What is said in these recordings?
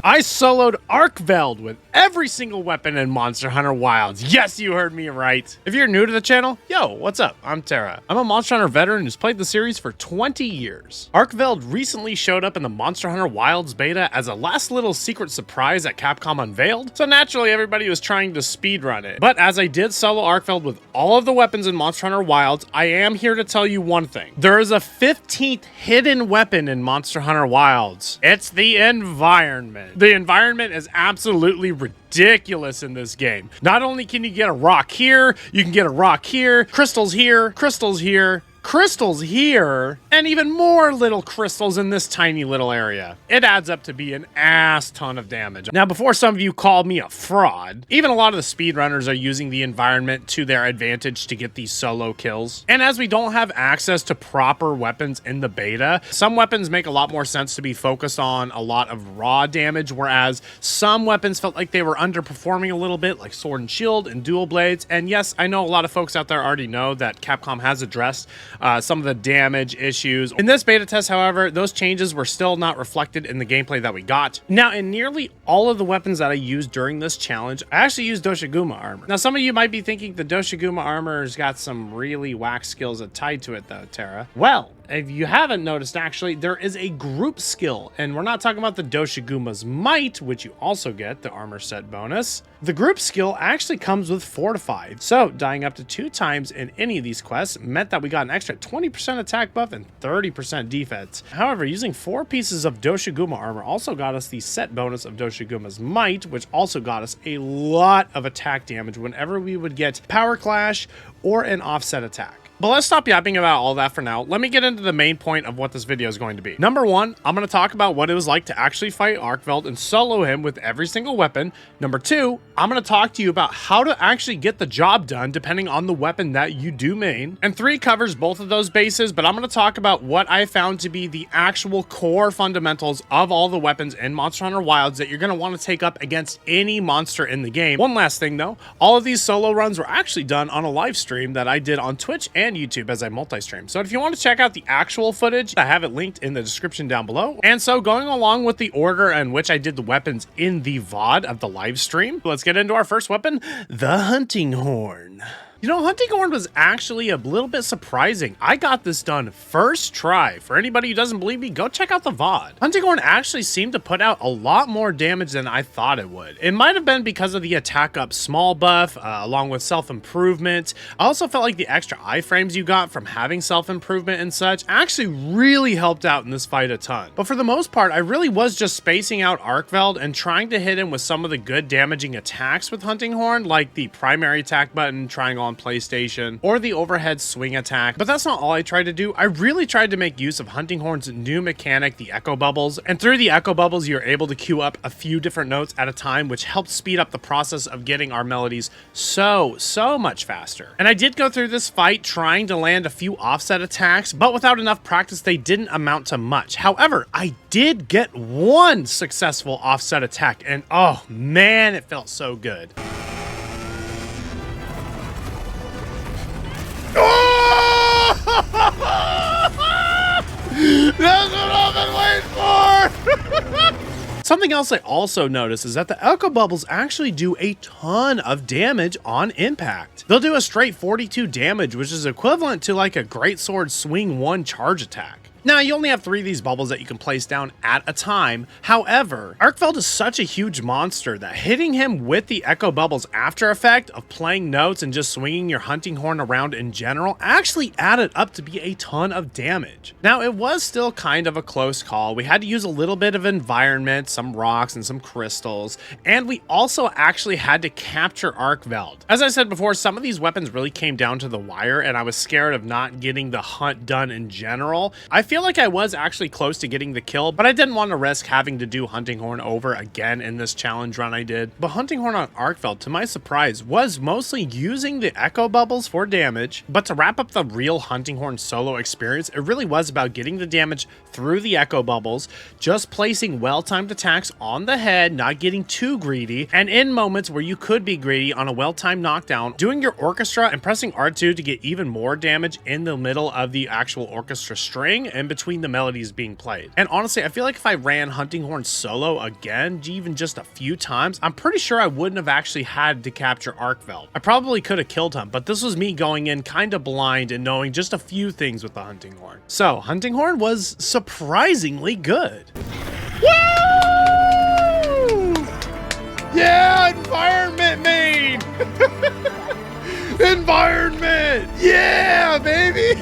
I soloed ARKVELD with every single weapon in Monster Hunter Wilds. Yes, you heard me right. If you're new to the channel, yo, what's up? I'm Tera. I'm a Monster Hunter veteran who's played the series for 20 years. ARKVELD recently showed up in the Monster Hunter Wilds beta as a last little secret surprise that Capcom unveiled, so naturally everybody was trying to speedrun it. But as I did solo ARKVELD with all of the weapons in Monster Hunter Wilds, I am here to tell you one thing. There is a 15th hidden weapon in Monster Hunter Wilds. It's the environment. The environment is absolutely ridiculous in this game. Not only can you get a rock here, you can get a rock here, crystals here, crystals here, crystals here, and even more little crystals in this tiny little area. It adds up to be an ass ton of damage. Now, before some of you call me a fraud, even a lot of the speedrunners are using the environment to their advantage to get these solo kills. And as we don't have access to proper weapons in the beta, some weapons make a lot more sense to be focused on a lot of raw damage, whereas some weapons felt like they were underperforming a little bit, like Sword and Shield and Dual Blades. And yes, I know a lot of folks out there already know that Capcom has addressed some of the damage issues. In this beta test, however, those changes were still not reflected in the gameplay that we got. Now, in nearly all of the weapons that I used during this challenge, I actually used Doshiguma armor. Now, some of you might be thinking the Doshiguma armor's got some really whack skills tied to it though, Tera. Well, if you haven't noticed, actually, there is a group skill, and we're not talking about the Doshiguma's Might, which you also get, the armor set bonus. The group skill actually comes with Fortified, so dying up to 2 times in any of these quests meant that we got an extra 20% attack buff and 30% defense. However, using 4 pieces of Doshiguma armor also got us the set bonus of Doshiguma's Might, which also got us a lot of attack damage whenever we would get Power Clash or an offset attack. But let's stop yapping about all that for now. Let me get into the main point of what this video is going to be. Number 1, I'm going to talk about what it was like to actually fight ARKVELD and solo him with every single weapon. Number 2, I'm going to talk to you about how to actually get the job done depending on the weapon that you do main. And 3 covers both of those bases, but I'm going to talk about what I found to be the actual core fundamentals of all the weapons in Monster Hunter Wilds that you're going to want to take up against any monster in the game. One last thing though, all of these solo runs were actually done on a live stream that I did on Twitch and YouTube as I multi-stream. So if you want to check out the actual footage, I have it linked in the description down below. And so going along with the order in which I did the weapons in the VOD of the live stream, let's get into our first weapon, the hunting horn. You know, hunting horn was actually a little bit surprising. I got this done first try. For anybody who doesn't believe me, go check out the VOD. Hunting horn actually seemed to put out a lot more damage than I thought it would. It might have been because of the attack up small buff, along with self-improvement. I also felt like the extra iframes you got from having self-improvement and such actually really helped out in this fight a ton. But for the most part, I really was just spacing out ARKVELD and trying to hit him with some of the good damaging attacks with hunting horn, like the primary attack button, triangle on PlayStation, or the overhead swing attack. But that's not all I tried to do. I really tried to make use of hunting horn's new mechanic, the echo bubbles, and through the echo bubbles you're able to queue up a few different notes at a time, which helped speed up the process of getting our melodies so much faster. And I did go through this fight trying to land a few offset attacks, but without enough practice they didn't amount to much. However, I did get 1 successful offset attack, and oh man, it felt so good. That's what I've been waiting for! Something else I also noticed is that the echo bubbles actually do a ton of damage on impact. They'll do a straight 42 damage, which is equivalent to like a Greatsword swing 1 charge attack. Now, you only have 3 of these bubbles that you can place down at a time. However, ARKVELD is such a huge monster that hitting him with the echo bubbles after effect of playing notes and just swinging your hunting horn around in general actually added up to be a ton of damage. Now, it was still kind of a close call. We had to use a little bit of environment, some rocks and some crystals, and we also actually had to capture ARKVELD. As I said before, some of these weapons really came down to the wire, and I was scared of not getting the hunt done in general. I feel like I was actually close to getting the kill, but I didn't want to risk having to do hunting horn over again in this challenge run I did. But hunting horn on ARKVELD, to my surprise, was mostly using the echo bubbles for damage, but to wrap up the real hunting horn solo experience, it really was about getting the damage through the echo bubbles, just placing well-timed attacks on the head, not getting too greedy, and in moments where you could be greedy on a well-timed knockdown, doing your orchestra and pressing R2 to get even more damage in the middle of the actual orchestra string, and in between the melodies being played. And honestly, I feel like if I ran Hunting Horn solo again, even just a few times, I'm pretty sure I wouldn't have actually had to capture ARKVELD. I probably could have killed him, but this was me going in kind of blind and knowing just a few things with the Hunting Horn. So Hunting Horn was surprisingly good. Woo! Yeah, environment main! Environment! Yeah, baby!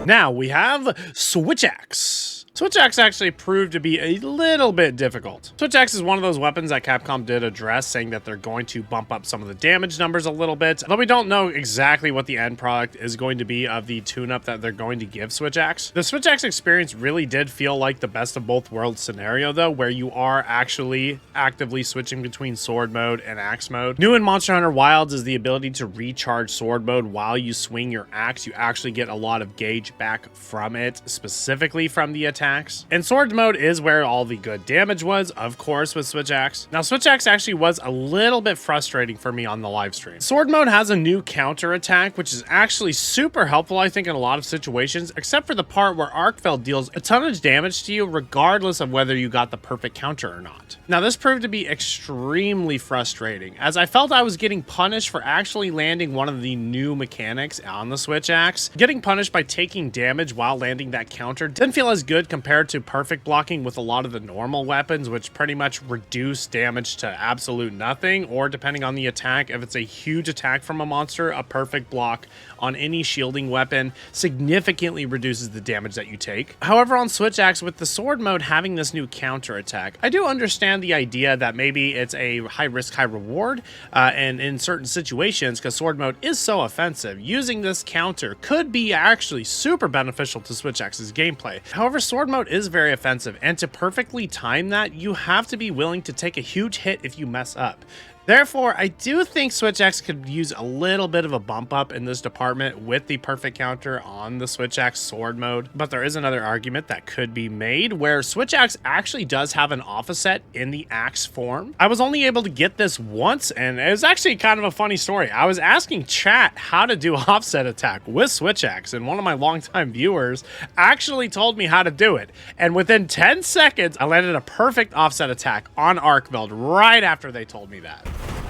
Now we have Switch Axe. Switch Axe actually proved to be a little bit difficult. Switch Axe is one of those weapons that Capcom did address, saying that they're going to bump up some of the damage numbers a little bit, though we don't know exactly what the end product is going to be of the tune-up that they're going to give Switch Axe. The Switch Axe experience really did feel like the best of both worlds scenario, though, where you are actually actively switching between sword mode and axe mode. New in Monster Hunter Wilds is the ability to recharge sword mode while you swing your axe. You actually get a lot of gauge back from it, specifically from the attack. And sword mode is where all the good damage was, of course, with Switch Axe. Now, Switch Axe actually was a little bit frustrating for me on the live stream. Sword mode has a new counter attack, which is actually super helpful, I think, in a lot of situations, except for the part where ARKVELD deals a ton of damage to you, regardless of whether you got the perfect counter or not. Now, this proved to be extremely frustrating, as I felt I was getting punished for actually landing one of the new mechanics on the Switch Axe. Getting punished by taking damage while landing that counter didn't feel as good compared to perfect blocking with a lot of the normal weapons, which pretty much reduce damage to absolute nothing, or depending on the attack, if it's a huge attack from a monster, a perfect block on any shielding weapon significantly reduces the damage that you take. However, on Switch Axe, with the sword mode having this new counter attack, I do understand the idea that maybe it's a high risk, high reward, and in certain situations, because sword mode is so offensive, using this counter could be actually super beneficial to Switch Axe's gameplay. However, sword mode is very offensive, and to perfectly time that, you have to be willing to take a huge hit if you mess up. Therefore, I do think Switch Axe could use a little bit of a bump up in this department with the perfect counter on the Switch Axe sword mode. But there is another argument that could be made where Switch Axe actually does have an offset in the axe form. I was only able to get this once, and it was actually kind of a funny story. I was asking chat how to do offset attack with Switch Axe, and one of my longtime viewers actually told me how to do it. And within 10 seconds, I landed a perfect offset attack on ARKVELD right after they told me that.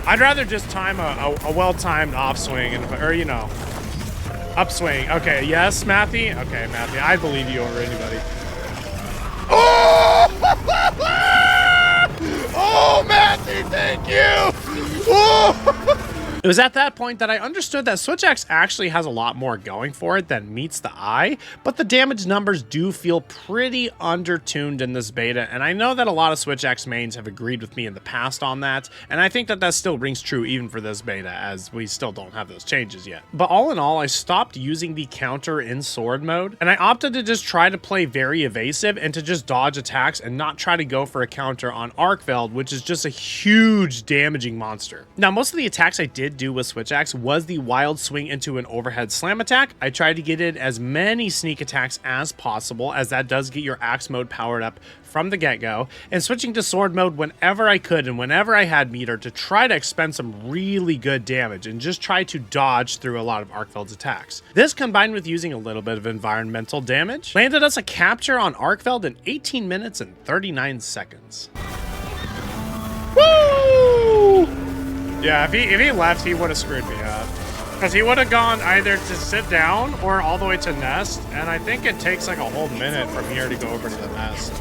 I'd rather just time a well-timed off-swing, or, you know, upswing. Okay, yes, Matthew? Okay, Matthew, I believe you over anybody. Oh! Oh, Matthew, thank you! Oh! It was at that point that I understood that Switch Axe actually has a lot more going for it than meets the eye, but the damage numbers do feel pretty undertuned in this beta, and I know that a lot of Switch Axe mains have agreed with me in the past on that, and I think that that still rings true even for this beta, as we still don't have those changes yet. But all in all, I stopped using the counter in sword mode, and I opted to just try to play very evasive and to just dodge attacks and not try to go for a counter on ARKVELD, which is just a huge damaging monster. Now, most of the attacks I did do with Switch Axe was the wild swing into an overhead slam attack. I tried to get in as many sneak attacks as possible, as that does get your axe mode powered up from the get-go, and switching to sword mode whenever I could and whenever I had meter to try to expend some really good damage and just try to dodge through a lot of ARKVELD's attacks. This, combined with using a little bit of environmental damage, landed us a capture on ARKVELD in 18 minutes and 39 seconds. Woo! Yeah, if he left, he would have screwed me up. Because he would have gone either to sit down or all the way to nest, and I think it takes like a whole minute from here to go over to the nest.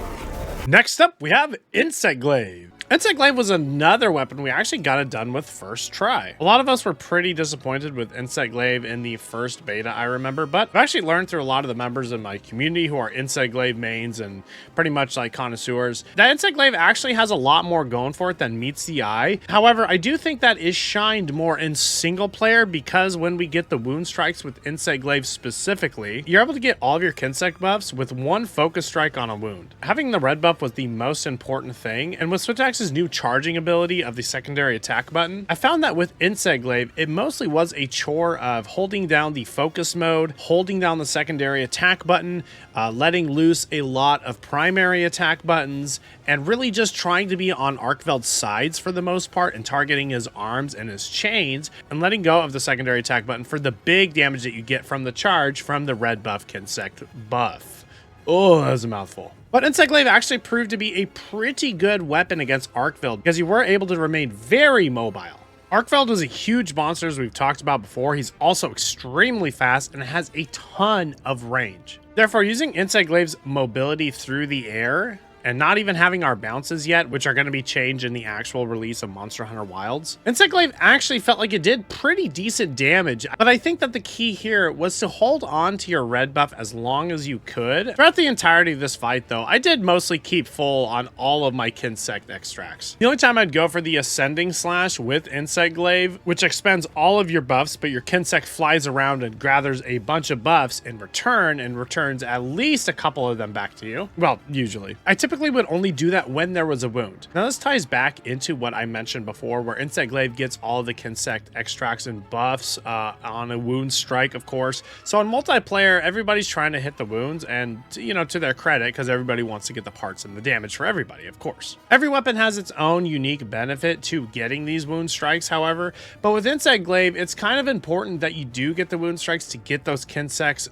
Next up, we have Insect Glaive. Insect Glaive was another weapon we actually got it done with first try. A lot of us were pretty disappointed with Insect Glaive in the first beta, I remember, but I've actually learned through a lot of the members in my community who are Insect Glaive mains and pretty much like connoisseurs, that Insect Glaive actually has a lot more going for it than meets the eye. However, I do think that is shined more in single player, because when we get the wound strikes with Insect Glaive specifically, you're able to get all of your Kinsect buffs with one focus strike on a wound. Having the red buff was the most important thing, and with Switch Axe Xbox's new charging ability of the secondary attack button, I found that with Glaive, it mostly was a chore of holding down the focus mode, holding down the secondary attack button, letting loose a lot of primary attack buttons, and really just trying to be on ARKVELD's sides for the most part and targeting his arms and his chains and letting go of the secondary attack button for the big damage that you get from the charge from the red buff Kinsect buff. Oh, that was a mouthful. But Glaive actually proved to be a pretty good weapon against ARKVELD because you were able to remain very mobile. ARKVELD was a huge monster, as we've talked about before. He's also extremely fast and has a ton of range. Therefore, using Glaive's mobility through the air and not even having our bounces yet, which are going to be changed in the actual release of Monster Hunter Wilds, Glaive actually felt like it did pretty decent damage, but I think that the key here was to hold on to your red buff as long as you could. Throughout the entirety of this fight, though, I did mostly keep full on all of my Kinsect extracts. The only time I'd go for the Ascending Slash with Glaive, which expends all of your buffs, but your Kinsect flies around and gathers a bunch of buffs in return and returns at least a couple of them back to you. Well, usually. I typically would only do that when there was a wound. Now this ties back into what I mentioned before, where Glaive gets all of the Kinsect extracts and buffs on a wound strike, of course. So in multiplayer, everybody's trying to hit the wounds, and you know, to their credit, because everybody wants to get the parts and the damage for everybody, of course. Every weapon has its own unique benefit to getting these wound strikes, however, but with Glaive, it's kind of important that you do get the wound strikes to get those Kinsect's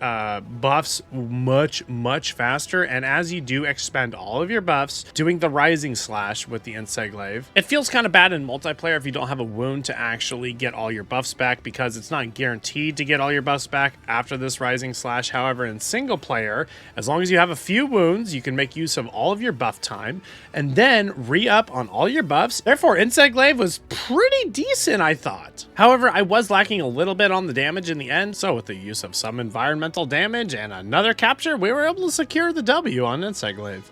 buffs much faster, and as you do expend all of your buffs doing the Rising Slash with the Glaive, it feels kind of bad in multiplayer if you don't have a wound to actually get all your buffs back, because it's not guaranteed to get all your buffs back after this Rising Slash. However, in single player, as long as you have a few wounds, you can make use of all of your buff time and then re-up on all your buffs. Therefore, Glaive was pretty decent, I thought. However, I was lacking a little bit on the damage in the end, so with the use of some environmental damage and another capture, we were able to secure the W on Glaive.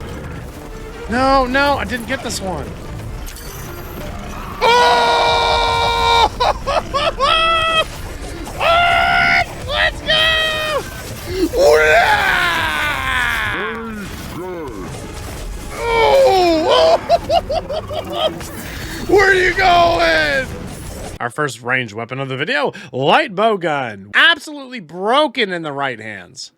No, I didn't get this one. Oh! Let's go! Oh! Where are you going? Our first ranged weapon of the video, light bowgun. Absolutely broken in the right hands.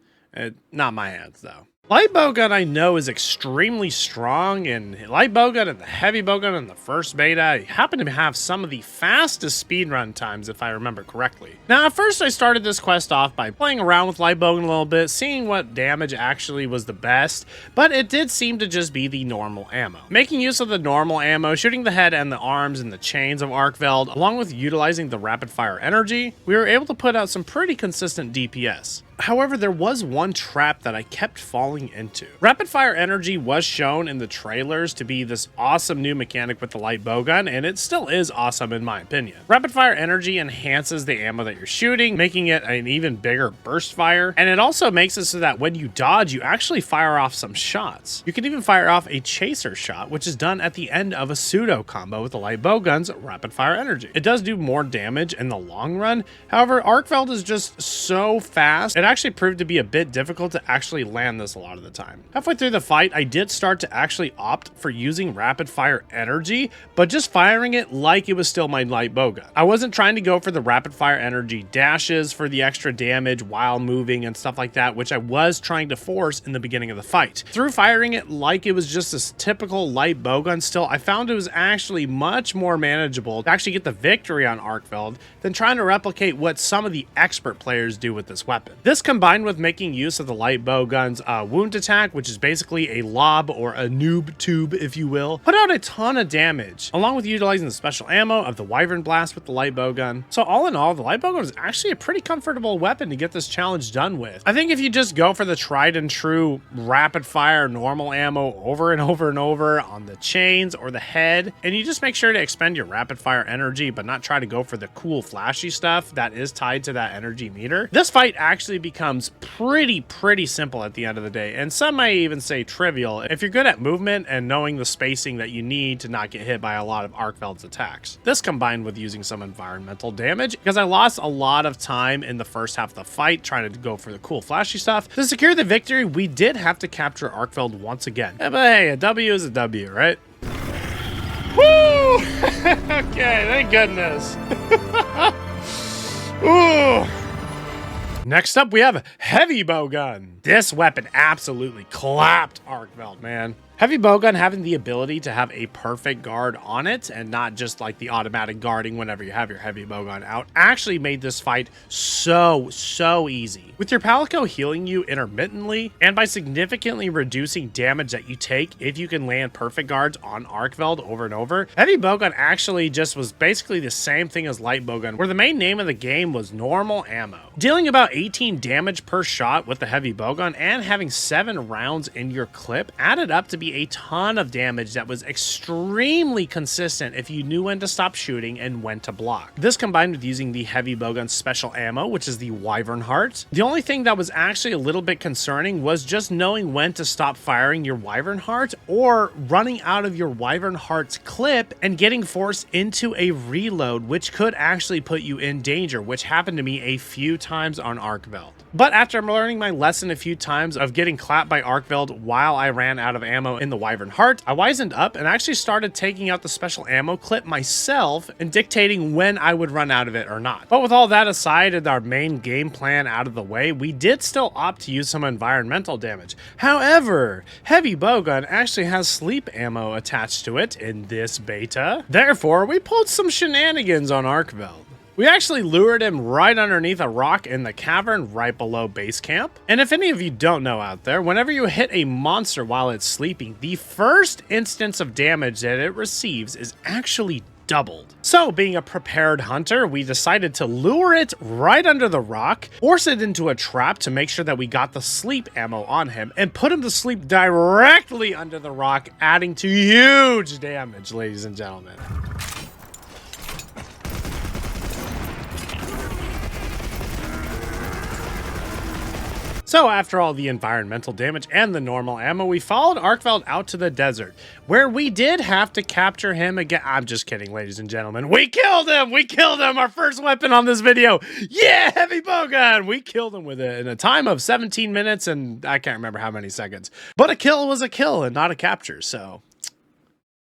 Not my hands, though. Light bowgun, I know, is extremely strong, and light bowgun and the heavy bowgun in the first beta happen to have some of the fastest speedrun times, if I remember correctly. Now, at first I started this quest off by playing around with light bowgun a little bit, seeing what damage actually was the best, but it did seem to just be the normal ammo. Making use of the normal ammo, shooting the head and the arms and the chains of ARKVELD, along with utilizing the rapid fire energy, we were able to put out some pretty consistent DPS. However, there was one trap that I kept falling into. Rapid fire energy was shown in the trailers to be this awesome new mechanic with the light bowgun, and it still is awesome in my opinion. Rapid fire energy enhances the ammo that you're shooting, making it an even bigger burst fire, and it also makes it so that when you dodge, you actually fire off some shots. You can even fire off a chaser shot, which is done at the end of a pseudo combo with the light bowgun's rapid fire energy. It does do more damage in the long run. However, ARKVELD is just so fast. It actually proved to be a bit difficult to actually land this a lot of the time. Halfway through the fight, I did start to actually opt for using rapid fire energy, but just firing it like it was still my light bowgun. I wasn't trying to go for the rapid fire energy dashes for the extra damage while moving and stuff like that, which I was trying to force in the beginning of the fight. Through firing it like it was just this typical light bowgun still, I found it was actually much more manageable to actually get the victory on ARKVELD than trying to replicate what some of the expert players do with this weapon. This combined with making use of the light bowgun's wound attack, which is basically a lob or a noob tube, if you will, put out a ton of damage, along with utilizing the special ammo of the Wyvern Blast with the light bowgun. So all in all, the light bowgun is actually a pretty comfortable weapon to get this challenge done with. I think if you just go for the tried and true rapid fire normal ammo over and over and over on the chains or the head, and you just make sure to expend your rapid fire energy, but not try to go for the cool flashy stuff that is tied to that energy meter, this fight actually becomes pretty simple at the end of the day, and some may even say trivial if you're good at movement and knowing the spacing that you need to not get hit by a lot of ARKVELD's attacks. This combined with using some environmental damage, because I lost a lot of time in the first half of the fight trying to go for the cool flashy stuff. To secure the victory, we did have to capture ARKVELD once again. But hey, a W is a W, right? Okay, thank goodness. Ooh. Next up, we have Heavy Bowgun. This weapon absolutely clapped ARKVELD, man. Heavy Bowgun having the ability to have a perfect guard on it and not just like the automatic guarding whenever you have your Heavy Bowgun out actually made this fight so easy. With your Palico healing you intermittently and by significantly reducing damage that you take if you can land perfect guards on ARKVELD over and over, Heavy Bowgun actually just was basically the same thing as Light Bowgun, where the main name of the game was normal ammo. Dealing about 18 damage per shot with the Heavy Bowgun and having 7 rounds in your clip added up to be a ton of damage that was extremely consistent if you knew when to stop shooting and when to block. This combined with using the Heavy Bowgun's special ammo, which is the Wyvern Heart. The only thing that was actually a little bit concerning was just knowing when to stop firing your Wyvern Heart or running out of your Wyvern Heart's clip and getting forced into a reload, which could actually put you in danger, which happened to me a few times on ARKVELD. But after learning my lesson a few times of getting clapped by ARKVELD while I ran out of ammo in the Wyvern Heart, I wisened up and actually started taking out the special ammo clip myself and dictating when I would run out of it or not. But with all that aside and our main game plan out of the way, we did still opt to use some environmental damage. However, Heavy Bowgun actually has sleep ammo attached to it in this beta. Therefore, we pulled some shenanigans on ARKVELD. We actually lured him right underneath a rock in the cavern right below base camp. And if any of you don't know out there, whenever you hit a monster while it's sleeping, the first instance of damage that it receives is actually doubled. So being a prepared hunter, we decided to lure it right under the rock, force it into a trap to make sure that we got the sleep ammo on him, and put him to sleep directly under the rock, adding to huge damage, ladies and gentlemen. So after all the environmental damage and the normal ammo, we followed ARKVELD out to the desert, where we did have to capture him again. I'm just kidding, ladies and gentlemen. We killed him! We killed him! Our first weapon on this video! Yeah, Heavy Bowgun! We killed him with it in a time of 17 minutes and I can't remember how many seconds. But a kill was a kill and not a capture, so...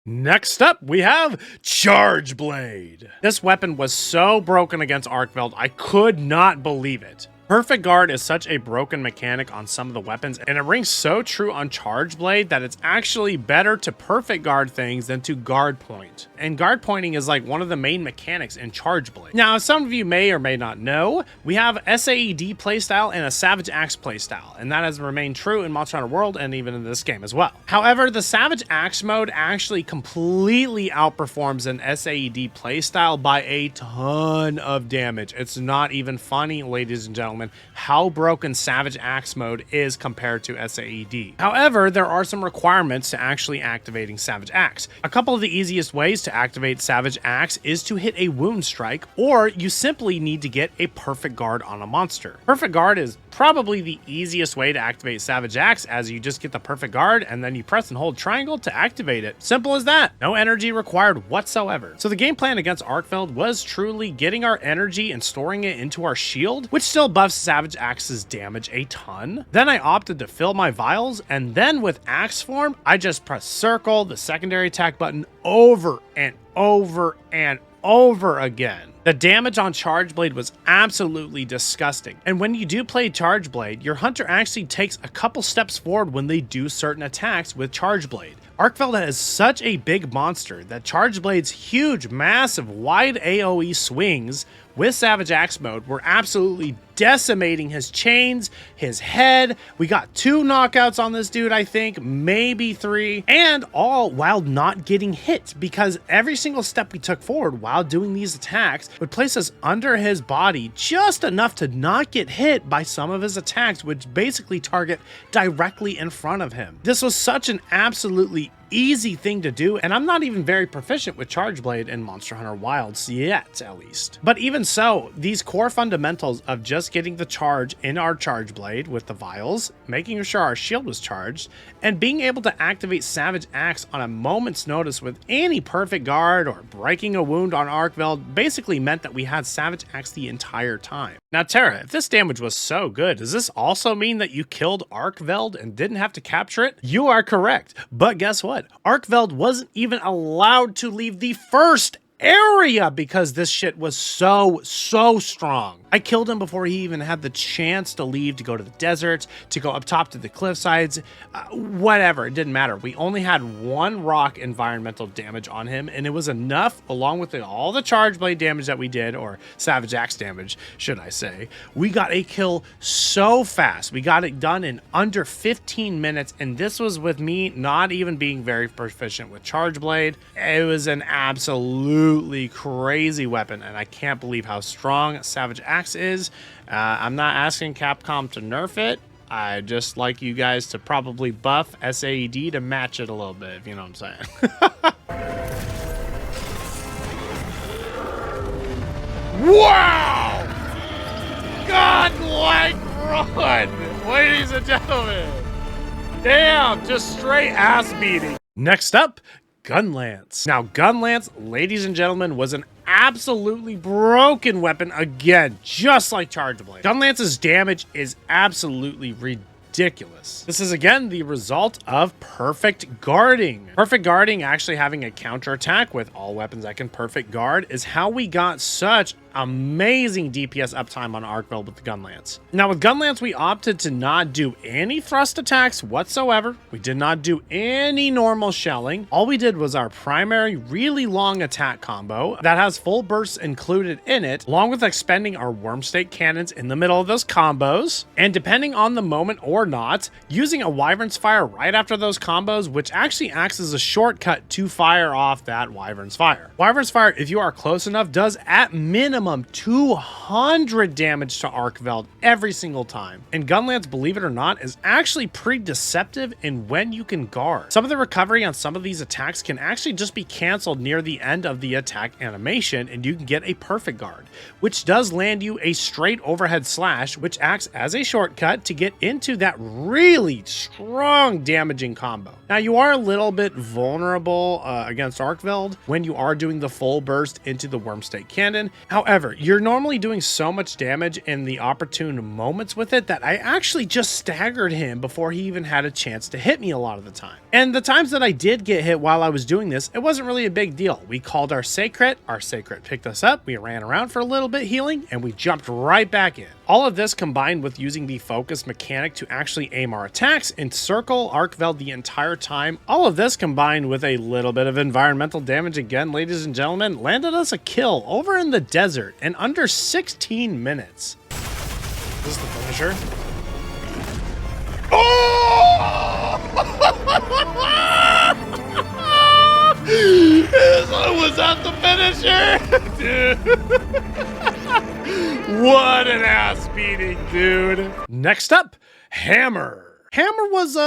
Next up, we have Charge Blade. This weapon was so broken against ARKVELD, I could not believe it. Perfect Guard is such a broken mechanic on some of the weapons, and it rings so true on Charge Blade that it's actually better to Perfect Guard things than to guard point. And guard pointing is like one of the main mechanics in Charge Blade. Now, as some of you may or may not know, we have SAED playstyle and a Savage Axe playstyle, and that has remained true in Monster Hunter World and even in this game as well. However, the Savage Axe mode actually completely outperforms an SAED playstyle by a ton of damage. It's not even funny, ladies and gentlemen, how broken Savage Axe mode is compared to SAED. However, there are some requirements to actually activating Savage Axe. A couple of the easiest ways to activate Savage Axe is to hit a wound strike, or you simply need to get a Perfect Guard on a monster. Perfect Guard is probably the easiest way to activate Savage Axe, as you just get the Perfect Guard and then you press and hold triangle to activate it. Simple as that. No energy required whatsoever. So the game plan against ARKVELD was truly getting our energy and storing it into our shield, which still buffs Savage Axe's damage a ton. Then I opted to fill my vials, and then with Axe form, I just press circle, the secondary attack button, over and over and over again. The damage on Charge Blade was absolutely disgusting. And when you do play Charge Blade, your hunter actually takes a couple steps forward when they do certain attacks with Charge Blade. ARKVELD is such a big monster that Charge Blade's huge, massive, wide AoE swings with Savage Axe mode were absolutely decimating his chains, his head. We got 2 knockouts on this dude, I think, maybe 3, and all while not getting hit, because every single step we took forward while doing these attacks would place us under his body just enough to not get hit by some of his attacks, which basically target directly in front of him. This was such an absolutely easy thing to do, and I'm not even very proficient with Charge Blade in Monster Hunter Wilds yet, at least. But even so, these core fundamentals of just getting the charge in our Charge Blade with the vials, making sure our shield was charged, and being able to activate Savage Axe on a moment's notice with any Perfect Guard or breaking a wound on ARKVELD basically meant that we had Savage Axe the entire time. Now, Tara, if this damage was so good, does this also mean that you killed ARKVELD and didn't have to capture it? You are correct, but guess what? that, ARKVELD wasn't even allowed to leave the first area because this shit was so strong. I killed him before he even had the chance to leave, to go to the desert, to go up top to the cliff sides, whatever, it didn't matter. We only had one rock environmental damage on him, and it was enough, along with all the charge blade damage that we did, or savage axe damage, should I say. We got a kill so fast. We got it done in under 15 minutes, and this was with me not even being very proficient with charge blade. It was an absolutely crazy weapon, and I can't believe how strong savage axe is. I'm not asking Capcom to nerf it. I just like you guys to probably buff SAED to match it a little bit, if you know what I'm saying. Wow! Godlike run, ladies and gentlemen. Damn, just straight ass beating. Next up, Gunlance. Now, Gunlance, ladies and gentlemen, was an absolutely broken weapon again, just like Charge Blade. Gunlance's damage is absolutely ridiculous. This is again the result of perfect guarding. Perfect guarding, actually having a counterattack with all weapons that can perfect guard, is how we got such amazing DPS uptime on ARKVELD with the Gunlance. Now with Gunlance, we opted to not do any thrust attacks whatsoever. We did not do any normal shelling. All we did was our primary really long attack combo that has full bursts included in it, along with expending our worm stake cannons in the middle of those combos, and depending on the moment or not, using a Wyvern's Fire right after those combos, which actually acts as a shortcut to fire off that Wyvern's Fire. Wyvern's Fire, if you are close enough, does at minimum 200 damage to ARKVELD every single time. And Gunlance, believe it or not, is actually pretty deceptive in when you can guard. Some of the recovery on some of these attacks can actually just be canceled near the end of the attack animation, and you can get a perfect guard, which does land you a straight overhead slash, which acts as a shortcut to get into that really strong damaging combo. Now, you are a little bit vulnerable against ARKVELD when you are doing the full burst into the worm stake cannon. However, you're normally doing so much damage in the opportune moments with it that I actually just staggered him before he even had a chance to hit me a lot of the time. And the times that I did get hit while I was doing this, it wasn't really a big deal. We called our Sacred picked us up, we ran around for a little bit healing, and we jumped right back in. All of this combined with using the focus mechanic to actually aim our attacks and circle ARKVELD the entire time, all of this combined with a little bit of environmental damage again, ladies and gentlemen, landed us a kill over in the desert in under 16 minutes. This is the finisher. Oh! Was that the finisher? Dude. What an ass beating, dude. Next up, Hammer. Hammer was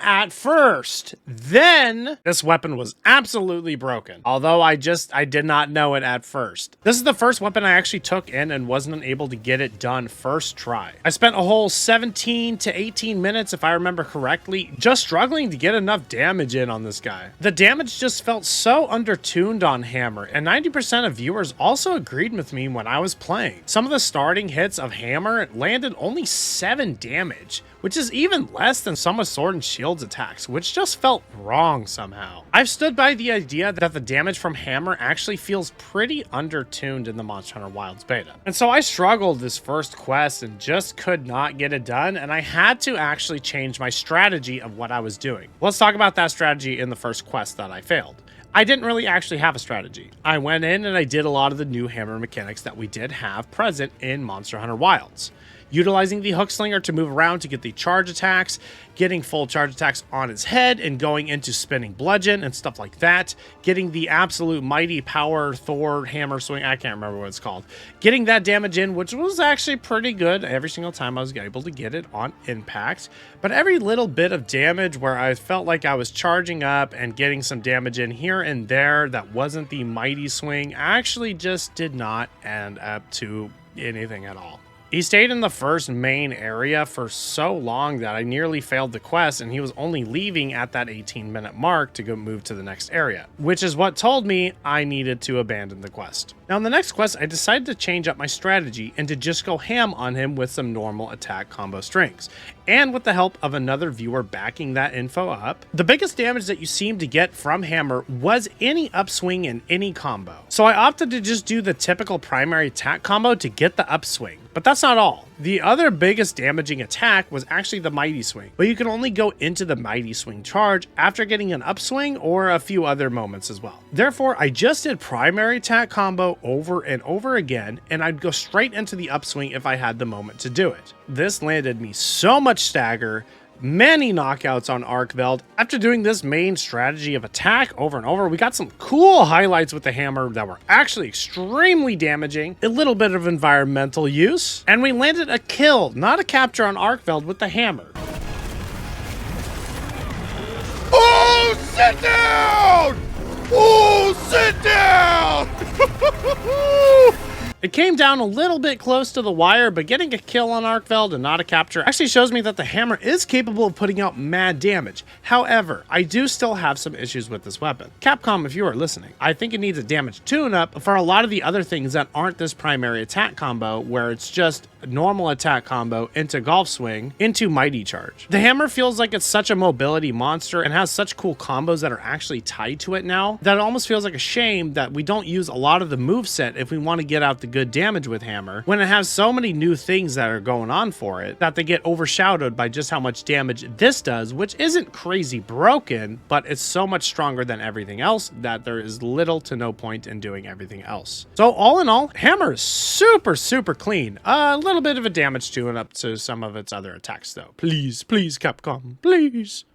at first. Then this weapon was absolutely broken. Although I did not know it at first. This is the first weapon I actually took in and wasn't able to get it done first try. I spent a whole 17 to 18 minutes, if I remember correctly, just struggling to get enough damage in on this guy. The damage just felt so undertuned on Hammer, and 90% of viewers also agreed with me when I was playing. Some of the starting hits of Hammer landed only 7 damage, which is even less than some of Sword and Shield's attacks, which just felt wrong somehow. I've stood by the idea that the damage from Hammer actually feels pretty undertuned in the Monster Hunter Wilds beta. And so I struggled this first quest and just could not get it done, and I had to actually change my strategy of what I was doing. Let's talk about that strategy in the first quest that I failed. I didn't really actually have a strategy. I went in and I did a lot of the new hammer mechanics that we did have present in Monster Hunter Wilds. Utilizing the hook slinger to move around to get the charge attacks, getting full charge attacks on his head and going into spinning bludgeon and stuff like that, getting the absolute mighty power Thor hammer swing, I can't remember what it's called, getting that damage in, which was actually pretty good every single time I was able to get it on impact. But every little bit of damage where I felt like I was charging up and getting some damage in here and there that wasn't the mighty swing actually just did not end up to anything at all. He stayed in the first main area for so long that I nearly failed the quest, and he was only leaving at that 18-minute mark to go move to the next area, which is what told me I needed to abandon the quest. Now in the next quest, I decided to change up my strategy and to just go ham on him with some normal attack combo strings. And with the help of another viewer backing that info up, the biggest damage that you seem to get from hammer was any upswing in any combo. So I opted to just do the typical primary attack combo to get the upswing. But that's not all. The other biggest damaging attack was actually the Mighty Swing, but you can only go into the Mighty Swing charge after getting an upswing or a few other moments as well. Therefore, I just did primary attack combo over and over again, and I'd go straight into the upswing if I had the moment to do it. This landed me so much stagger, many knockouts on ARKVELD. After doing this main strategy of attack over and over, we got some cool highlights with the hammer that were actually extremely damaging, a little bit of environmental use, and we landed a kill, not a capture on ARKVELD with the hammer. Oh, sit down! Oh, sit down! It came down a little bit close to the wire, but getting a kill on ARKVELD and not a capture actually shows me that the hammer is capable of putting out mad damage. However, I do still have some issues with this weapon. Capcom, if you are listening, I think it needs a damage tune-up for a lot of the other things that aren't this primary attack combo, where it's just normal attack combo into golf swing into mighty charge. The hammer feels like it's such a mobility monster and has such cool combos that are actually tied to it now that it almost feels like a shame that we don't use a lot of the moveset if we want to get out the good damage with hammer, when it has so many new things that are going on for it that they get overshadowed by just how much damage this does, which isn't crazy broken, but it's so much stronger than everything else that there is little to no point in doing everything else. So all in all, hammer is super clean. A little bit of a damage tune up to some of its other attacks though. Please Capcom, please.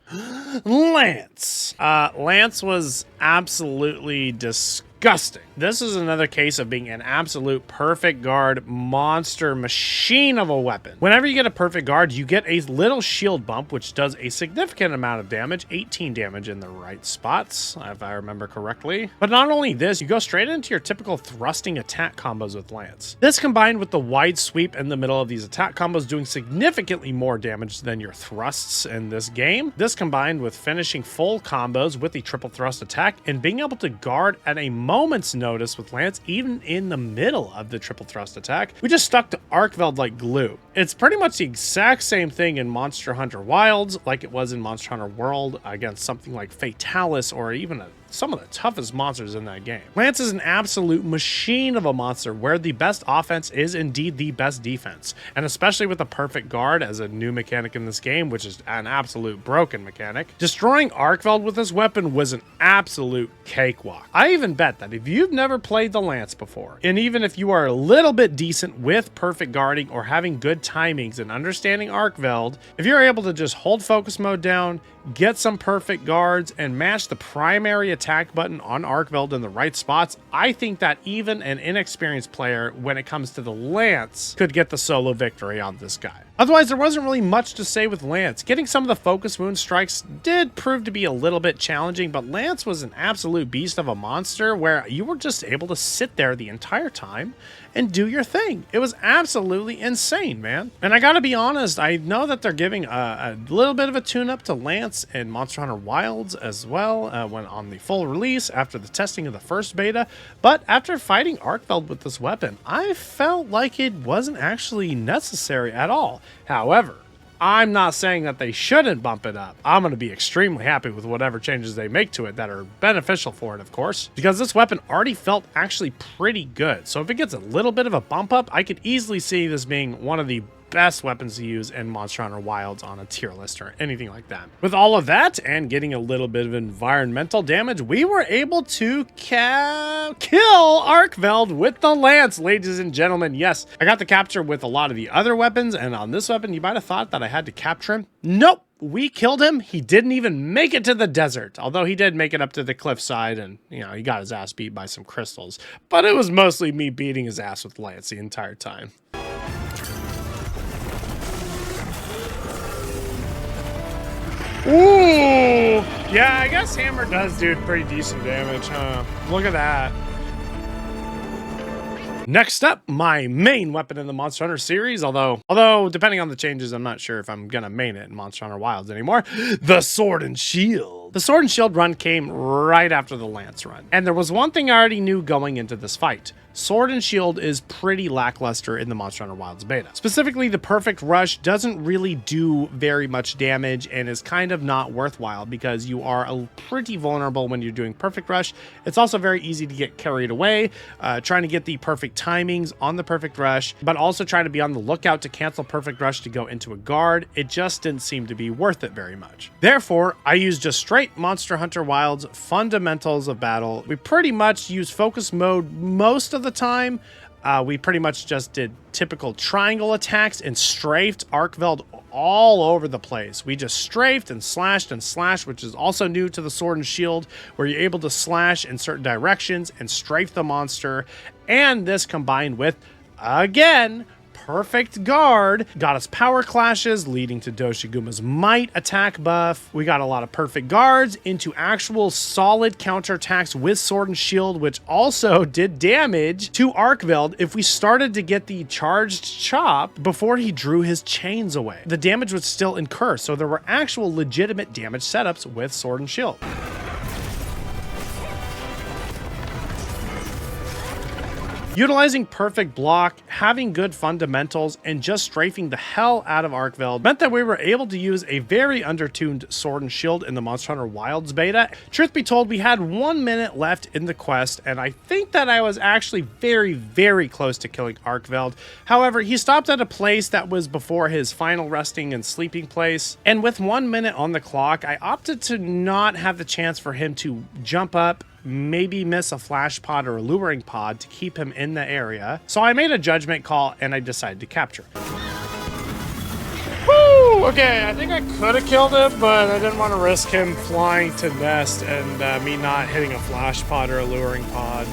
Lance. Lance was absolutely disgusting. This is another case of being an absolute perfect guard monster machine of a weapon. Whenever you get a perfect guard, you get a little shield bump, which does a significant amount of damage, 18 damage in the right spots, if I remember correctly. But not only this, you go straight into your typical thrusting attack combos with Lance. This combined with the wide sweep in the middle of these attack combos doing significantly more damage than your thrusts in this game. This combined with finishing full combos with the triple thrust attack and being able to guard at a moment's notice with Lance, even in the middle of the triple thrust attack, we just stuck to ARKVELD like glue. It's pretty much the exact same thing in Monster Hunter Wilds like it was in Monster Hunter World against something like Fatalis or even some of the toughest monsters in that game. Lance is an absolute machine of a monster where the best offense is indeed the best defense. And especially with a perfect guard as a new mechanic in this game, which is an absolute broken mechanic, destroying ARKVELD with this weapon was an absolute cakewalk. I even bet that if you've never played the Lance before, and even if you are a little bit decent with perfect guarding or having good timings and understanding ARKVELD, if you're able to just hold focus mode down, get some perfect guards, and mash the primary attack button on ARKVELD in the right spots, I think that even an inexperienced player, when it comes to the Lance, could get the solo victory on this guy. Otherwise, there wasn't really much to say with Lance. Getting some of the focus wound strikes did prove to be a little bit challenging, but Lance was an absolute beast of a monster where you were just able to sit there the entire time and do your thing. It was absolutely insane, man. And I gotta be honest, I know that they're giving a little bit of a tune-up to Lance in Monster Hunter Wilds as well when on the full release after the testing of the first beta, but after fighting ARKVELD with this weapon, I felt like it wasn't actually necessary at all. However, I'm not saying that they shouldn't bump it up. I'm going to be extremely happy with whatever changes they make to it that are beneficial for it, of course, because this weapon already felt actually pretty good. So if it gets a little bit of a bump up, I could easily see this being one of the best weapons to use in Monster Hunter Wilds on a tier list or anything like that. With all of that and getting a little bit of environmental damage, we were able to kill ARKVELD with the Lance, ladies and gentlemen. Yes, I got the capture with a lot of the other weapons, and on this weapon, you might have thought that I had to capture him. Nope. We killed him. He didn't even make it to the desert, although he did make it up to the cliffside and, you know, he got his ass beat by some crystals. But it was mostly me beating his ass with Lance the entire time. Ooh! Yeah, I guess hammer does do pretty decent damage, huh? Look at that. Next up, my main weapon in the Monster Hunter series, although depending on the changes, I'm not sure if I'm gonna main it in Monster Hunter Wilds anymore, the Sword and Shield. The Sword and Shield run came right after the Lance run, and there was one thing I already knew going into this fight. Sword and Shield is pretty lackluster in the Monster Hunter Wilds beta. Specifically, the Perfect Rush doesn't really do very much damage and is kind of not worthwhile because you are pretty vulnerable when you're doing Perfect Rush. It's also very easy to get carried away, trying to get the perfect timings on the Perfect Rush, but also trying to be on the lookout to cancel Perfect Rush to go into a guard. It just didn't seem to be worth it very much. Therefore, I used just straight Monster Hunter Wilds fundamentals of battle. We pretty much use focus mode most of the time. We pretty much just did typical triangle attacks and strafed ARKVELD all over the place. We just strafed and slashed, which is also new to the Sword and Shield, where you're able to slash in certain directions and strafe the monster. And this combined with, again, perfect guard got us power clashes, leading to Doshiguma's might attack buff. We got a lot of perfect guards into actual solid counterattacks with Sword and Shield, which also did damage to ARKVELD if we started to get the charged chop before he drew his chains away. The damage would still incur, so there were actual legitimate damage setups with Sword and Shield. Utilizing perfect block, having good fundamentals, and just strafing the hell out of ARKVELD meant that we were able to use a very undertuned Sword and Shield in the Monster Hunter Wilds beta. Truth be told, we had 1 minute left in the quest, and I think that I was actually very, very close to killing ARKVELD. However, he stopped at a place that was before his final resting and sleeping place, and with 1 minute on the clock, I opted to not have the chance for him to jump up, maybe miss a flash pod or a luring pod to keep him in the area. So I made a judgment call and I decided to capture him. Woo! Okay, I think I could have killed him, but I didn't want to risk him flying to nest and me not hitting a flash pod or a luring pod.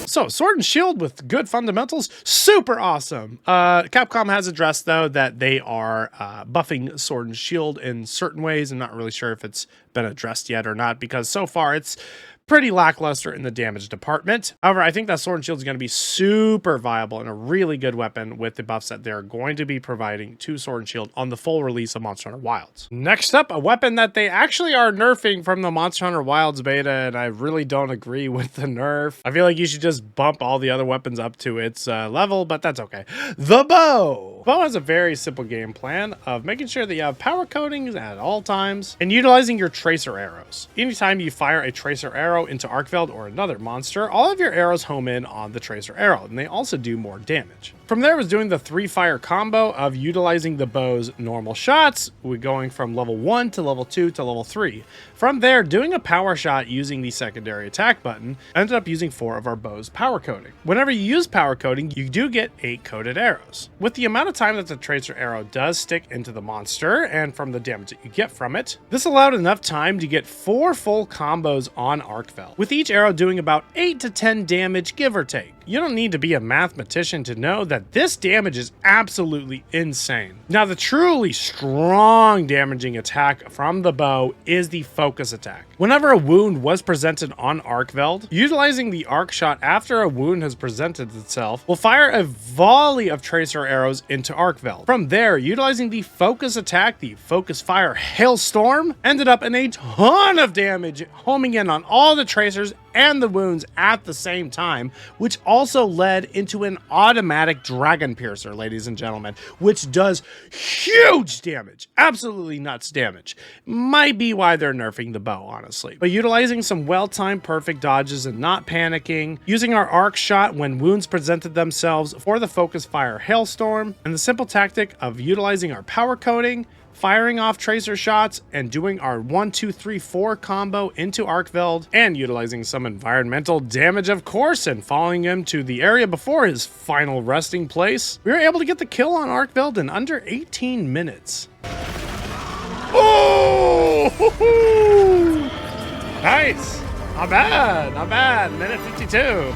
So, Sword and Shield with good fundamentals, super awesome. Capcom has addressed, though, that they are buffing Sword and Shield in certain ways. I'm not really sure if it's been addressed yet or not, because so far it's pretty lackluster in the damage department. However, I think that Sword and Shield is going to be super viable and a really good weapon with the buffs that they're going to be providing to Sword and Shield on the full release of Monster Hunter Wilds. Next up, a weapon that they actually are nerfing from the Monster Hunter Wilds beta, and I really don't agree with the nerf. I feel like you should just bump all the other weapons up to its level, but that's okay. The bow! The bow has a very simple game plan of making sure that you have power coatings at all times and utilizing your tracer arrows. Anytime you fire a tracer arrow into ARKVELD or another monster, all of your arrows home in on the tracer arrow, and they also do more damage. From there was doing the 3-fire combo of utilizing the bow's normal shots, going from level 1 to level 2 to level 3. From there, doing a power shot using the secondary attack button, ended up using 4 of our bow's power coating. Whenever you use power coating, you do get 8 coated arrows. With the amount of time that the tracer arrow does stick into the monster, and from the damage that you get from it, this allowed enough time to get 4 full combos on ARKVELD, with each arrow doing about 8 to 10 damage, give or take. You don't need to be a mathematician to know that this damage is absolutely insane. Now, the truly strong damaging attack from the bow is the focus attack. Whenever a wound was presented on ARKVELD, utilizing the arc shot after a wound has presented itself will fire a volley of tracer arrows into ARKVELD. From there, utilizing the focus attack, the focus fire hailstorm, ended up in a ton of damage, homing in on all the tracers and the wounds at the same time, which also led into an automatic dragon piercer, ladies and gentlemen, which does huge damage, absolutely nuts damage. Might be why they're nerfing the bow, honestly. But utilizing some well-timed perfect dodges and not panicking, using our arc shot when wounds presented themselves for the focus fire hailstorm, and the simple tactic of utilizing our power coating, firing off tracer shots, and doing our 1, 2, 3, 4 combo into ARKVELD, and utilizing some environmental damage, of course, and following him to the area before his final resting place, we were able to get the kill on ARKVELD in under 18 minutes. Oh! Nice! Not bad, not bad. Minute 52.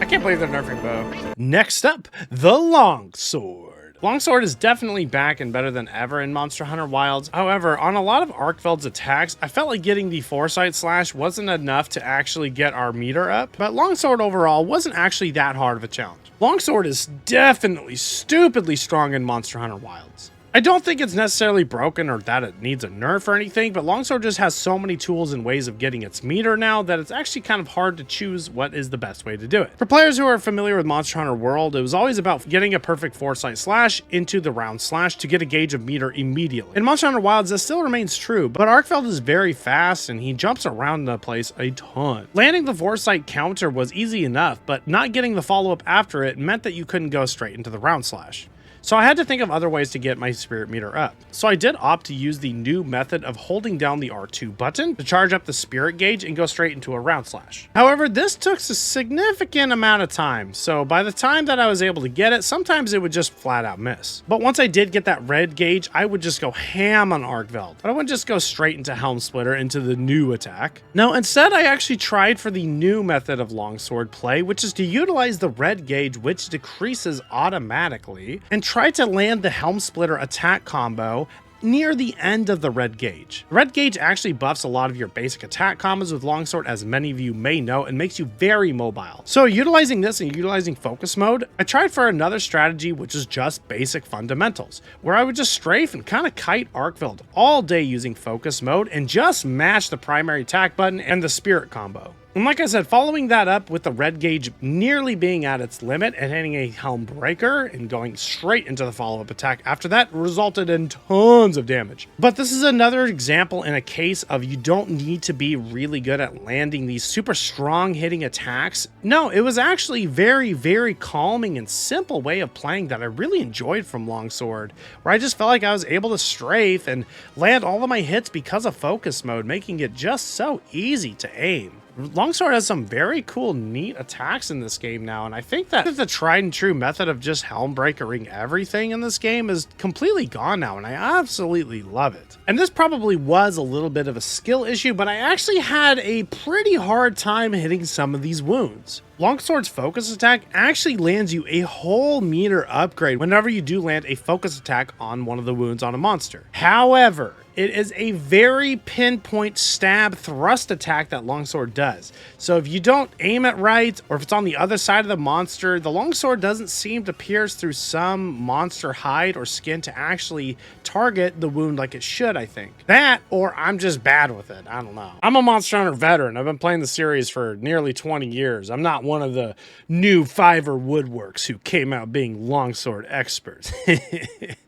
I can't believe they're nerfing bow. Next up, the Longsword. Longsword is definitely back and better than ever in Monster Hunter Wilds. However, on a lot of ARKVELD's attacks, I felt like getting the Foresight Slash wasn't enough to actually get our meter up, but Longsword overall wasn't actually that hard of a challenge. Longsword is definitely stupidly strong in Monster Hunter Wilds. I don't think it's necessarily broken or that it needs a nerf or anything, but Longsword just has so many tools and ways of getting its meter now that it's actually kind of hard to choose what is the best way to do it. For players who are familiar with Monster Hunter World, it was always about getting a perfect Foresight Slash into the round slash to get a gauge of meter immediately. In Monster Hunter Wilds, this still remains true, but ARKVELD is very fast and he jumps around the place a ton. Landing the Foresight counter was easy enough, but not getting the follow-up after it meant that you couldn't go straight into the round slash. So I had to think of other ways to get my spirit meter up. So I did opt to use the new method of holding down the R2 button to charge up the spirit gauge and go straight into a round slash. However, this took a significant amount of time, so by the time that I was able to get it, sometimes it would just flat out miss. But once I did get that red gauge, I would just go ham on ARKVELD. But I wouldn't just go straight into Helm Splitter into the new attack. No, instead I actually tried for the new method of longsword play, which is to utilize the red gauge, which decreases automatically, and try to land the Helm Splitter attack combo near the end of the red gauge. Red gauge actually buffs a lot of your basic attack combos with longsword, as many of you may know, and makes you very mobile. So utilizing this and utilizing focus mode, I tried for another strategy which is just basic fundamentals, where I would just strafe and kind of kite ARKVELD all day using focus mode and just mash the primary attack button and the spirit combo. And like I said, following that up with the red gauge nearly being at its limit and hitting a Helm Breaker and going straight into the follow-up attack after that resulted in tons of damage. But this is another example in a case of you don't need to be really good at landing these super strong hitting attacks. No, it was actually very, very calming and simple way of playing that I really enjoyed from Longsword, where I just felt like I was able to strafe and land all of my hits because of focus mode, making it just so easy to aim. Longsword has some very cool, neat attacks in this game now, and I think that the tried and true method of just Helm Breakering everything in this game is completely gone now, and I absolutely love it. And this probably was a little bit of a skill issue, but I actually had a pretty hard time hitting some of these wounds. Longsword's focus attack actually lands you a whole meter upgrade whenever you do land a focus attack on one of the wounds on a monster. However, it is a very pinpoint stab thrust attack that Longsword does. So if you don't aim it right, or if it's on the other side of the monster, the Longsword doesn't seem to pierce through some monster hide or skin to actually target the wound like it should, I think. That, or I'm just bad with it, I don't know. I'm a Monster Hunter veteran. I've been playing the series for nearly 20 years. I'm not one of the new Fiverr woodworks who came out being Longsword experts.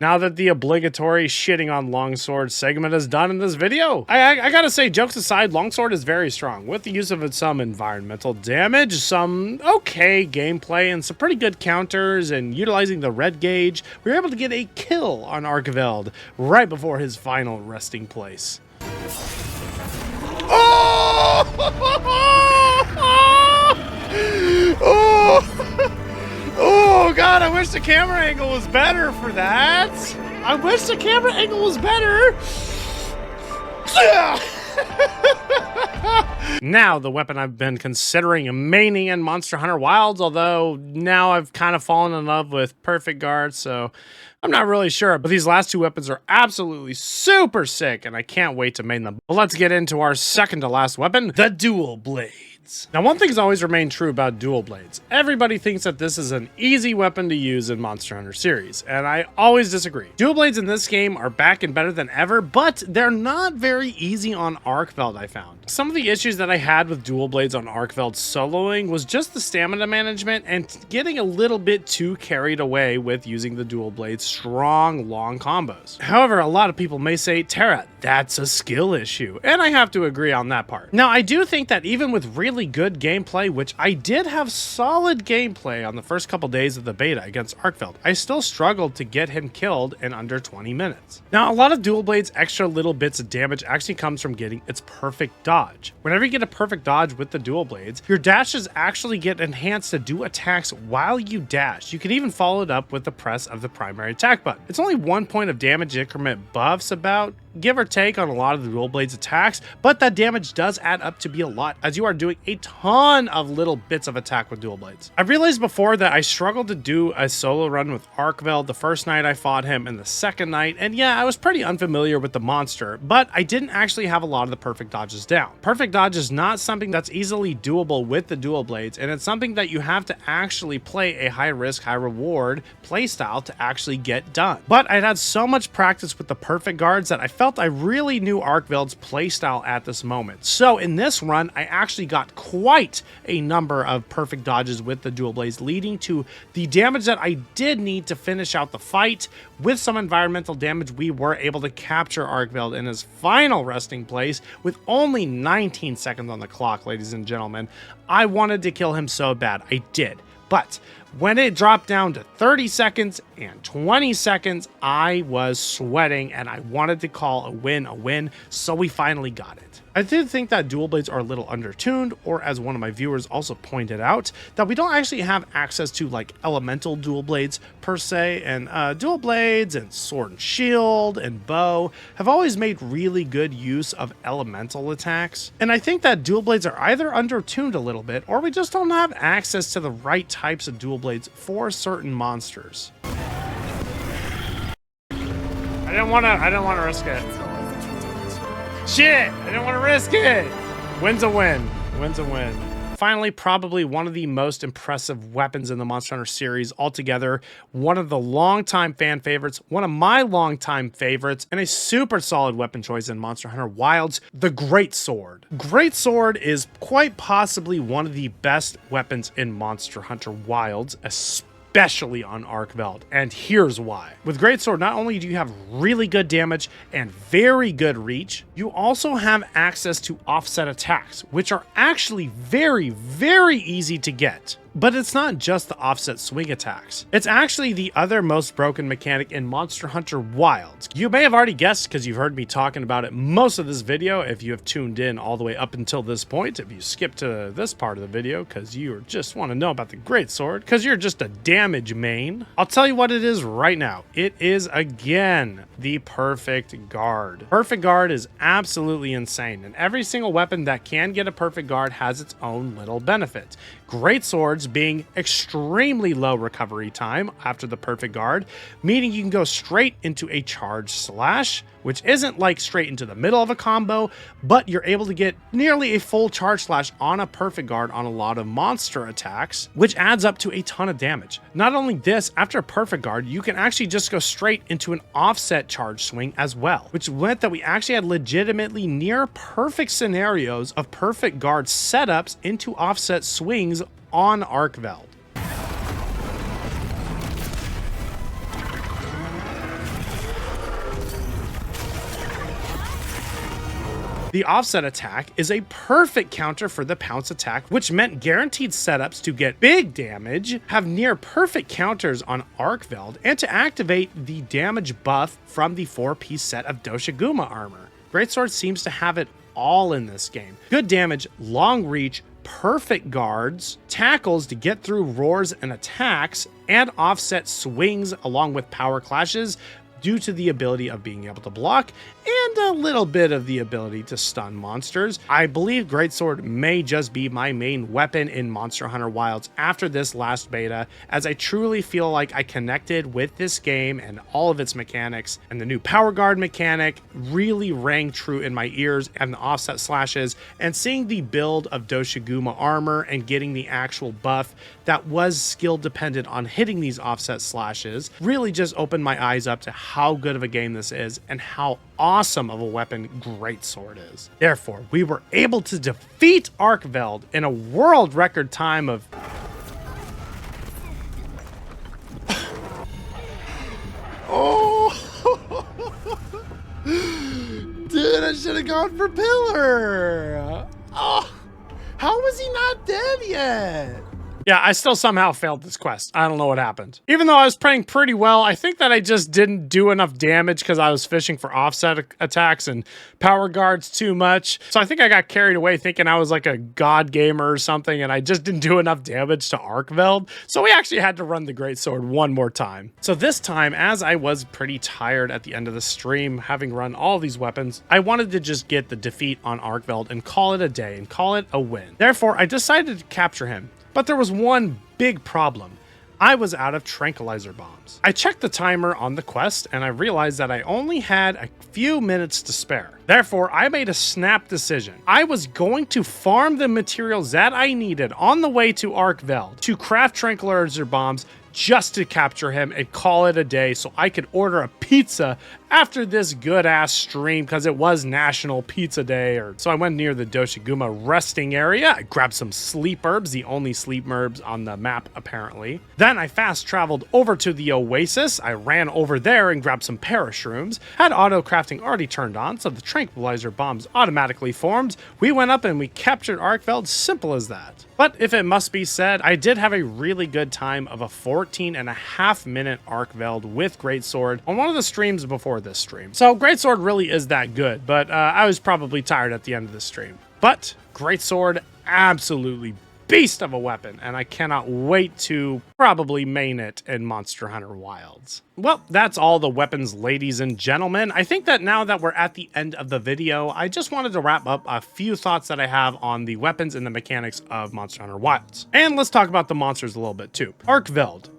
Now that the obligatory shitting on Longsword segment is done in this video, I gotta say, jokes aside, Longsword is very strong with the use of some environmental damage, some okay gameplay, and some pretty good counters, and utilizing the red gauge, we were able to get a kill on ARKVELD right before his final resting place. Oh! Oh! Oh God, I wish the camera angle was better for that. I wish the camera angle was better. Now, the weapon I've been considering maining in Monster Hunter Wilds, although now I've kind of fallen in love with Perfect Guard, so I'm not really sure. But these last two weapons are absolutely super sick, and I can't wait to main them. But let's get into our second to last weapon, the Dual Blade. Now, one thing's always remained true about dual blades. Everybody thinks that this is an easy weapon to use in Monster Hunter series, and I always disagree. Dual blades in this game are back and better than ever, but they're not very easy on ARKVELD, I found. Some of the issues that I had with dual blades on ARKVELD soloing was just the stamina management and getting a little bit too carried away with using the dual blades strong, long combos. However, a lot of people may say, Tera, that's a skill issue, and I have to agree on that part. Now, I do think that even with really good gameplay, which I did have solid gameplay on the first couple days of the beta against ARKVELD, I still struggled to get him killed in under 20 minutes. Now, a lot of dual blades extra little bits of damage actually comes from getting its perfect dodge. Whenever you get a perfect dodge with the dual blades, your dashes actually get enhanced to do attacks while you dash. You can even follow it up with the press of the primary attack button. It's only 1 point of damage increment buffs about give or take on a lot of the dual blades attacks, but that damage does add up to be a lot as you are doing a ton of little bits of attack with dual blades. I realized before that I struggled to do a solo run with ARKVELD the first night I fought him and the second night, and yeah, I was pretty unfamiliar with the monster, but I didn't actually have a lot of the perfect dodges down. Perfect dodge is not something that's easily doable with the dual blades, and it's something that you have to actually play a high risk, high reward playstyle to actually get done. But I'd had so much practice with the perfect guards that I felt I really knew ARKVELD's playstyle at this moment. So in this run, I actually got quite a number of perfect dodges with the dual blades, leading to the damage that I did need to finish out the fight. With some environmental damage, we were able to capture ARKVELD in his final resting place with only 19 seconds on the clock, ladies and gentlemen. I wanted to kill him so bad, I did. But when it dropped down to 30 seconds and 20 seconds, I was sweating and I wanted to call a win, so we finally got it. I did think that dual blades are a little undertuned, or as one of my viewers also pointed out, that we don't actually have access to like elemental dual blades per se, and dual blades and sword and shield and bow have always made really good use of elemental attacks. And I think that dual blades are either undertuned a little bit, or we just don't have access to the right types of dual blades for certain monsters. I didn't want to risk it. Shit, I didn't want to risk it. Win's a win. Win's a win. Finally, probably one of the most impressive weapons in the Monster Hunter series altogether. One of the longtime fan favorites, one of my longtime favorites, and a super solid weapon choice in Monster Hunter Wilds, the Greatsword. Greatsword is quite possibly one of the best weapons in Monster Hunter Wilds, especially on ARKVELD, and here's why. With Greatsword, not only do you have really good damage and very good reach, you also have access to offset attacks, which are actually very, very easy to get. But it's not just the offset swing attacks. It's actually the other most broken mechanic in Monster Hunter Wilds. You may have already guessed because you've heard me talking about it most of this video if you have tuned in all the way up until this point. If you skip to this part of the video because you just want to know about the Greatsword because you're just a damage main, I'll tell you what it is right now. It is, again, the Perfect Guard. Perfect Guard is absolutely insane, and every single weapon that can get a Perfect Guard has its own little benefit. Greatswords being extremely low recovery time after the Perfect Guard, meaning you can go straight into a charge slash, which isn't like straight into the middle of a combo, but you're able to get nearly a full charge slash on a Perfect Guard on a lot of monster attacks, which adds up to a ton of damage. Not only this, after a Perfect Guard, you can actually just go straight into an offset charge swing as well, which meant that we actually had legitimately near perfect scenarios of Perfect Guard setups into offset swings on ARKVELD. The offset attack is a perfect counter for the pounce attack, which meant guaranteed setups to get big damage, have near perfect counters on ARKVELD, and to activate the damage buff from the 4-piece set of Doshiguma armor. Greatsword seems to have it all in this game. Good damage, long reach, perfect guards, tackles to get through roars and attacks, and offset swings along with power clashes due to the ability of being able to block and a little bit of the ability to stun monsters. I believe Greatsword may just be my main weapon in Monster Hunter Wilds after this last beta, as I truly feel like I connected with this game and all of its mechanics, and the new Power Guard mechanic really rang true in my ears, and the offset slashes, and seeing the build of Doshiguma armor and getting the actual buff that was skill dependent on hitting these offset slashes really just opened my eyes up to how good of a game this is and how awesome of a weapon Greatsword is. Therefore, we were able to defeat ARKVELD in a world record time of oh, dude, I should have gone for Pillar. Oh, how was he not dead yet? Yeah, I still somehow failed this quest. I don't know what happened. Even though I was playing pretty well, I think that I just didn't do enough damage because I was fishing for offset attacks and power guards too much. So I think I got carried away thinking I was like a god gamer or something, and I just didn't do enough damage to ARKVELD. So we actually had to run the Greatsword one more time. So this time, as I was pretty tired at the end of the stream, having run all these weapons, I wanted to just get the defeat on ARKVELD and call it a day and call it a win. Therefore, I decided to capture him. But there was one big problem. I was out of tranquilizer bombs. I checked the timer on the quest and I realized that I only had a few minutes to spare. Therefore, I made a snap decision. I was going to farm the materials that I needed on the way to ARKVELD to craft tranquilizer bombs just to capture him and call it a day so I could order a pizza after this good-ass stream because it was National Pizza Day. So I went near the Doshiguma resting area. I grabbed some sleep herbs, the only sleep herbs on the map apparently. Then I fast traveled over to the Oasis. I ran over there and grabbed some parashrooms. Had auto crafting already turned on, so the tranquilizer bombs automatically formed. We went up and we captured ARKVELD, simple as that. But if it must be said, I did have a really good time of a 14.5-minute ARKVELD with Greatsword on one of the streams before this stream. So Greatsword really is that good, but I was probably tired at the end of the stream. But Greatsword, absolutely beast of a weapon, and I cannot wait to probably main it in Monster Hunter Wilds. Well, that's all the weapons, ladies and gentlemen. I think that now that we're at the end of the video, I just wanted to wrap up a few thoughts that I have on the weapons and the mechanics of Monster Hunter Wilds. And let's talk about the monsters a little bit too. ARKVELD,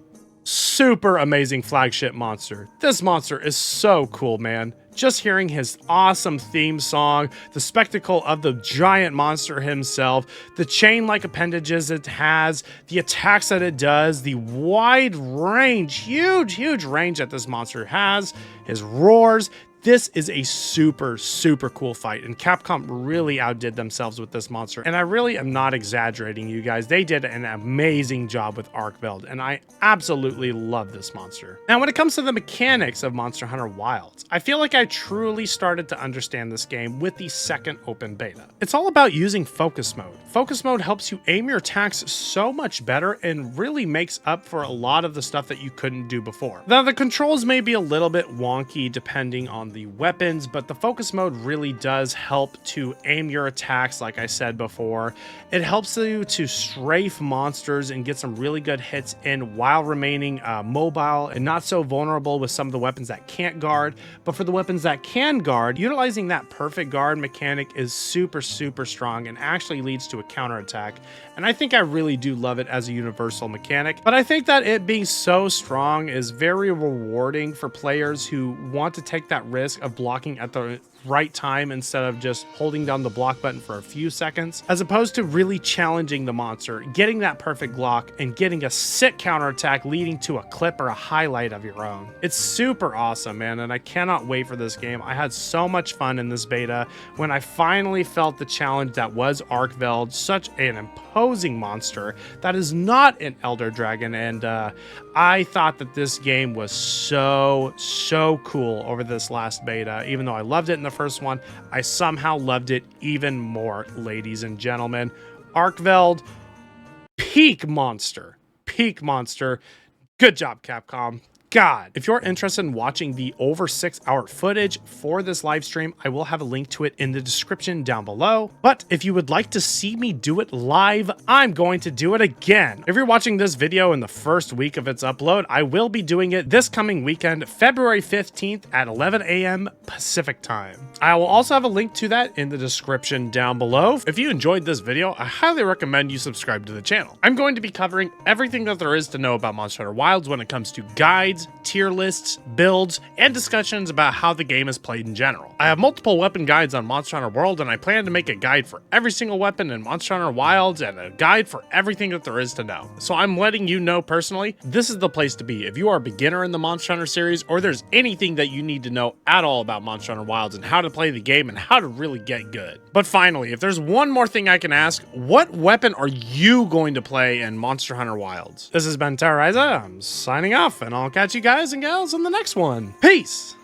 super amazing flagship monster. This monster is so cool, man. Just hearing his awesome theme song, the spectacle of the giant monster himself, the chain-like appendages it has, the attacks that it does, the wide range, huge range that this monster has, his roars. This is a super cool fight, and Capcom really outdid themselves with this monster, and I really am not exaggerating, you guys. They did an amazing job with ARKVELD, and I absolutely love this monster. Now, when it comes to the mechanics of Monster Hunter Wilds, I feel like I truly started to understand this game with the second open beta. It's all about using focus mode. Focus mode helps you aim your attacks so much better and really makes up for a lot of the stuff that you couldn't do before. Now, the controls may be a little bit wonky depending on the weapons, but the focus mode really does help to aim your attacks. Like I said before, it helps you to strafe monsters and get some really good hits in while remaining mobile and not so vulnerable with some of the weapons that can't guard. But for the weapons that can guard, utilizing that perfect guard mechanic is super strong and actually leads to a counterattack. And I think I really do love it as a universal mechanic, but I think that it being so strong is very rewarding for players who want to take that risk of blocking at the right time instead of just holding down the block button for a few seconds, as opposed to really challenging the monster, getting that perfect block, and getting a sick counterattack leading to a clip or a highlight of your own. It's super awesome, man, and I cannot wait for this game. I had so much fun in this beta when I finally felt the challenge that was ARKVELD, such an imposing monster that is not an Elder Dragon, and I thought that this game was so cool over this last beta. Even though I loved it in the first one, I somehow loved it even more, ladies and gentlemen. ARKVELD, peak monster. Good job, Capcom. God. If you're interested in watching the over 6-hour footage for this live stream, I will have a link to it in the description down below. But if you would like to see me do it live, I'm going to do it again. If you're watching this video in the first week of its upload, I will be doing it this coming weekend, February 15th at 11 a.m. Pacific time. I will also have a link to that in the description down below. If you enjoyed this video, I highly recommend you subscribe to the channel. I'm going to be covering everything that there is to know about Monster Hunter Wilds when it comes to guides, tier lists, builds, and discussions about how the game is played in general. I have multiple weapon guides on Monster Hunter World, and I plan to make a guide for every single weapon in Monster Hunter Wilds and a guide for everything that there is to know. So I'm letting you know personally, this is the place to be if you are a beginner in the Monster Hunter series, or there's anything that you need to know at all about Monster Hunter Wilds and how to play the game and how to really get good. But finally, if there's one more thing I can ask, what weapon are you going to play in Monster Hunter Wilds? This has been TeraRyza. I'm signing off, and I'll catch you guys and gals in the next one. Peace!